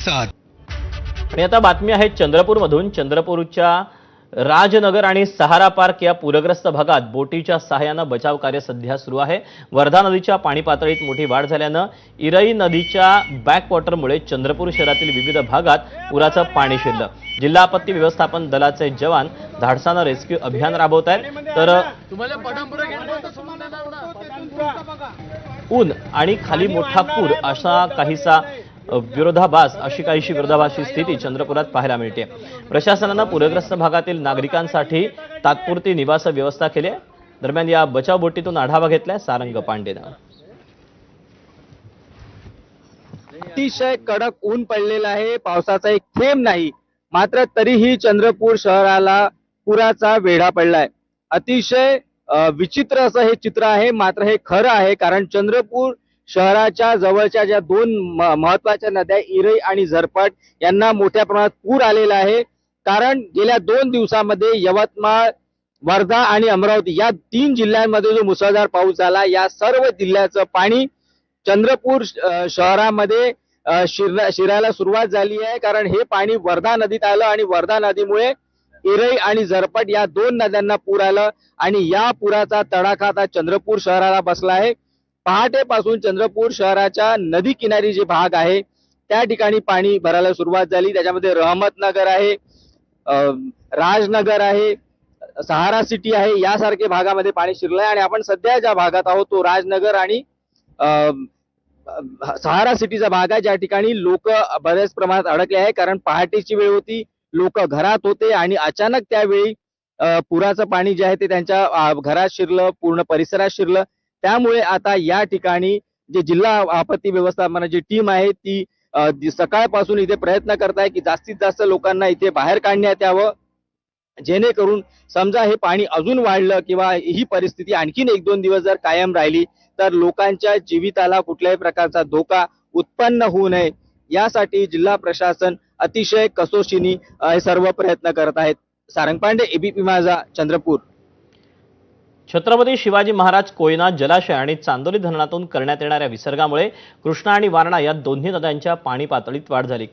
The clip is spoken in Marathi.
साथ। आणि आता बातमी आहे चंद्रपूरमधून। चंद्रपूरच्या राजनगर आणि सहारा पार्क या पूरग्रस्त भागात बोटीच्या सहाय्याने बचाव कार्य सध्या सुरू आहे। वर्धा नदीच्या पाणी पातळीत मोठी वाढ झाल्याने इरई नदीच्या बॅकवॉटरमुळे चंद्रपूर शहरातील विविध भागात पुराचं पाणी शिरलं। जिल्हा आपत्ती व्यवस्थापन दलाचे जवान धाडसाने रेस्क्यू अभियान राबवत आहेत। तर ऊन आणि खाली मोठा पूर अशा काहीसा विरोधाभासी स्थिती चंद्रपुरात पाहायला मिळते। प्रशासनाने पूरग्रस्त भागातील नागरिकांसाठी तात्पुरती निवास व्यवस्था केली आहे। दरम्यान या बचाव बोटीतून आढावा घेतलाय सारंग पांडेने। अतिशय कडक ऊन पडलेलं आहे, पावसाचा एक थेंब नाही, मात्र तरीही चंद्रपूर शहराला पुराचा वेढा पडलाय। अतिशय विचित्र असं हे चित्र आहे, मात्र हे खरं आहे, कारण चंद्रपूर शहराच्या जवळच्या ज्या दोन महत्वाच्या नद्या इरई आणि झरपट यांना मोठ्या प्रमाणात पूर आलेला आहे। कारण गेल्या 2 दिवसांमध्ये यवतमाळ, वर्धा आणि अमरावती या 3 जिल्ह्यांमध्ये जो मुसळधार पाऊस झाला, या सर्व जिल्ह्याचं पाणी चंद्रपूर शहरामध्ये शिरायला सुरुवात झाली आहे। कारण हे पाणी वर्धा नदीत आलं आणि वर्धा नदीमुळे इरई आणि झरपट या 2 नद्यांना पूर आलं आणि या पुराचा तडाखा आता चंद्रपूर शहराला बसला आहे। पहाटेपासून चंद्रपूर शहराच्या नदी किनारी जे भाग आहे त्या ठिकाणी पाणी भरायला सुरुवात झाली। त्याच्यामध्ये रहमतनगर आहे, राजनगर आहे, सहारा सिटी आहे, यासारखे भागामध्ये पाणी शिरलंय। आणि आपण सध्या ज्या भागात आहोत तो राजनगर आणि सहारा सिटीचा भाग आहे, ज्या ठिकाणी लोक बऱ्याच प्रमाणात अडकले आहे। कारण पहाटेची वेळ होती, लोक घरात होते आणि अचानक त्यावेळी पुराचं पाणी जे आहे ते त्यांच्या घरात शिरलं, पूर्ण परिसरात शिरलं। त्यामुळे आता या ठिकाणी जे जिल्हा आपत्ती व्यवस्थापनाची टीम आहे ती सकाळपासून इथे प्रयत्न करत आहे की जास्तीत जास्त लोकांना इथे बाहेर काढण्यात यावं, जेणेकरून समजा हे पाणी अजून वाढलं किंवा ही परिस्थिती आणखीन 1-2 दिवस जर कायम राहिली तर लोकांच्या जीविताला कुठल्याही प्रकारचा धोका उत्पन्न होऊ नये, यासाठी जिल्हा प्रशासन अतिशय कसोशीने हे सर्व प्रयत्न करत आहेत। सारंग पांडे, एबीपी माझा, चंद्रपूर। छत्रपती शिवाजी महाराज कोयना जलाशय आणि चांदोली धरणातून करण्यात येणाऱ्या विसर्गामुळे कृष्णा आणि वारणा या दोन्ही नद्यांच्या पाणी पातळीत वाढ झाली।